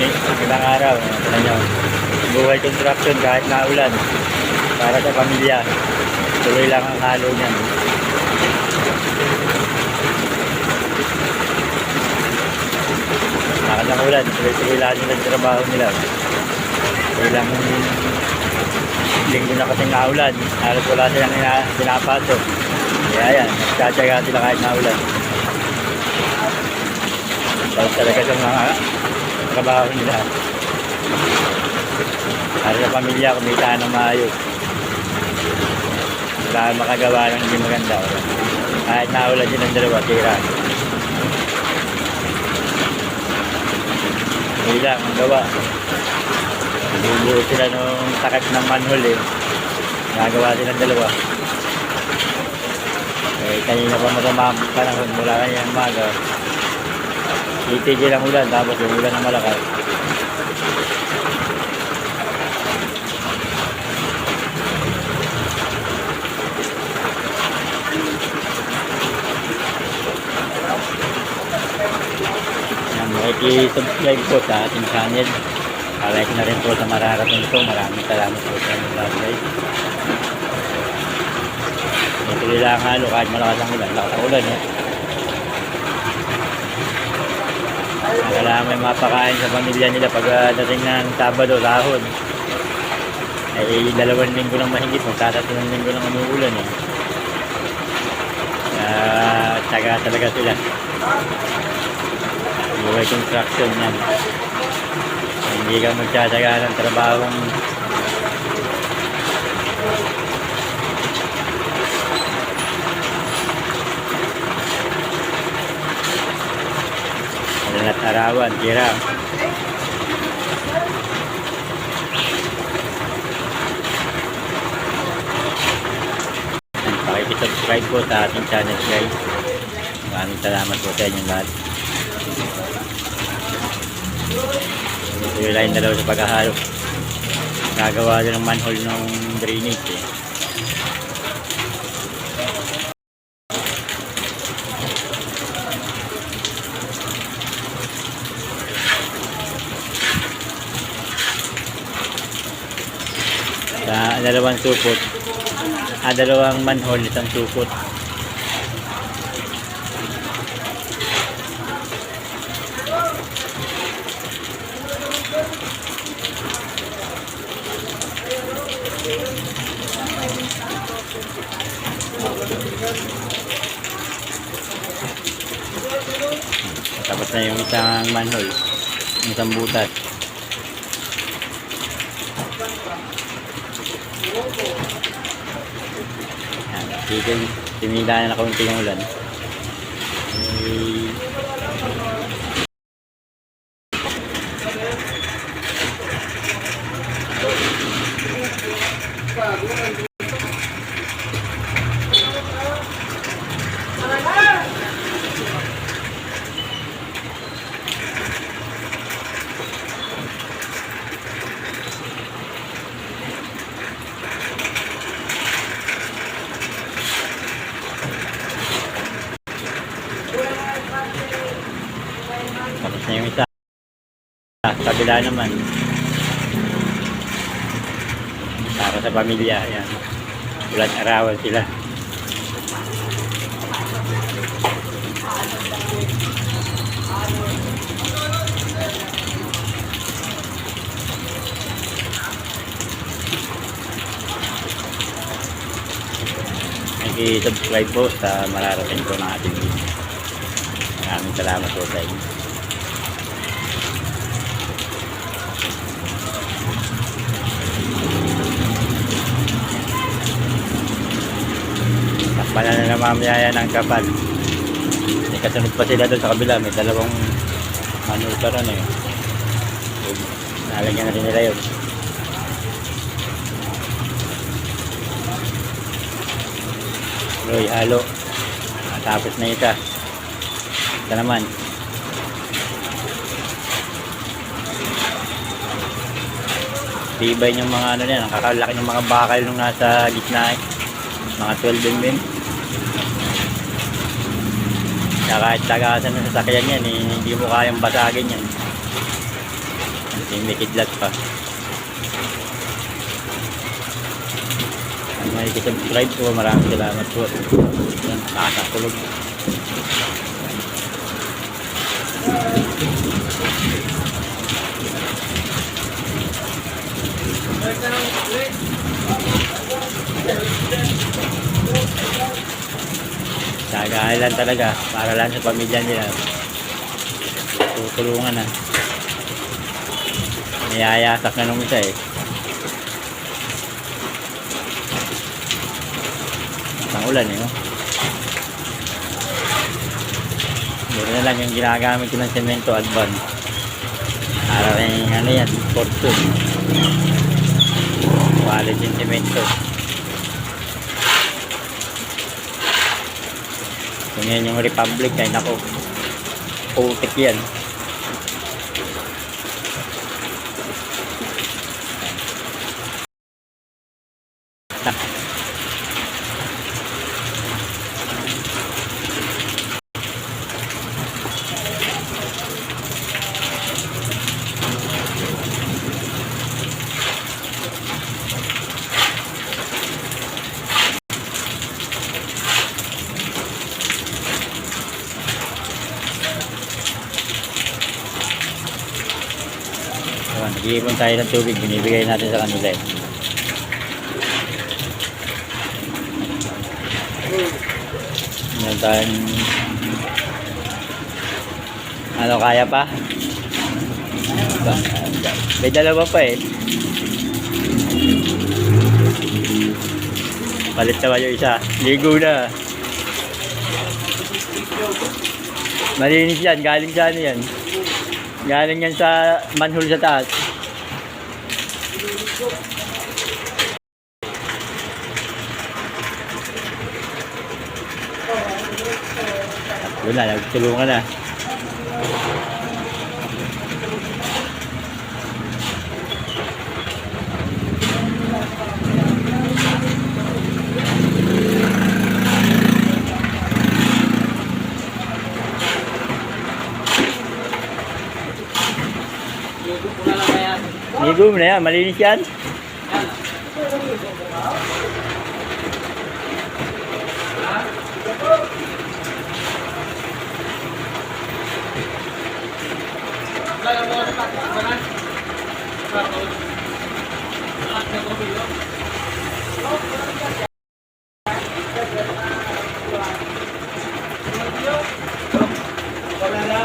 ilang araw. Ano nyo, buhay construction kahit naulan. Para sa pamilya. Tuloy lang ang halo niyan. Bakit ang ulan? Tuloy-tuloy lang nila sa trabaho nila. Ilang linggo na kasing naulan. Halos wala silang pinapasok. Kaya yan, nagtsatsaga sila kahit naulan. Dahil talaga sa mga trabaho nila. Para sa pamilya, kumita ng maayos. Wala makagawa ng hindi maganda. Kahit naulan din ang dalawa, tira. Hindi lang ang gawa. Bubuo sila nung takip ng manhole eh. Nagawa silang dalawa. Eh, kanina pa matamang panahon mula kanyang umaga. Itigil ang ulan, tapos yung ulan na malakas. Makikisubscribe po sa ating channel. Like na rin po sa mararating ko. Maraming salamat po sa inyong lahat guys. Ituloy lang ang halo kahit malakas ang ulan. Lakas ang ulan eh. Kailangan may mapakain sa pamilya nila pag dating ng Sabado, Rahon. Ay 2 linggo lang mahigit. Magtatatlong linggo lang umuulan eh. Tsaga talaga sila. Buhay construction yan. Hindi ka magtsatsaga ng trabahong at arawan, tira. Pakikisubscribe po sa ating channel guys. Maraming salamat po sa inyong lahat. Ito na daw sa paghahalo. Nagawa din ng manhole ng drainage eh. Sa dalawang supot, dalawang manhole, isang supot. Tapos na yung isang manhole, yung isang butas. Yan, tinila na kaunti yung ulan. Tapos na yung isa. Kabila naman. Para sa pamilya. Yan. Ulan arawan sila. I-subscribe po sa mararating ko ng ating video. Maraming salamat po sa inyo. Takpan na mamaya ng kapal. May kasunod pa sila doon sa kabila. May dalawang manuta ron eh. Nalagyan na rin nila yun. Tuloy, halo. Tapos na isa. Ito naman. Tibay yung mga ano yan. Nakakalaki ng mga bakal nung nasa gitna eh. Mga 12 mm. Kaya kahit tagasan ng sasakyan yan eh, hindi mo kayang basagin yan. May kidlat pa. May subscribe po. Maraming salamat po. Nakakatulog. Nagahay lang talaga. Para lang sa pamilya nila. Tutulungan na. Niyayasak na nung isa eh. Ang ulan eh. Oh. Buti na lang yung ginagamit ko ng semento advance. Para rin ano yan, fortune. Quality yung semento. Kung yan yung Republic ay nako. Putik yan. Nag-iipon tayo ng tubig, binibigay natin sa kanila eh. Meron tayong ano, kaya pa? May dalawa pa eh. Palit naman yung isa. Ligo na. Malinis yan, galing sa ano yan. Galing yan sa manhole sa taas. Yun na, nagtulungan na. Ligo mo na yan, malinis yan. Wala na,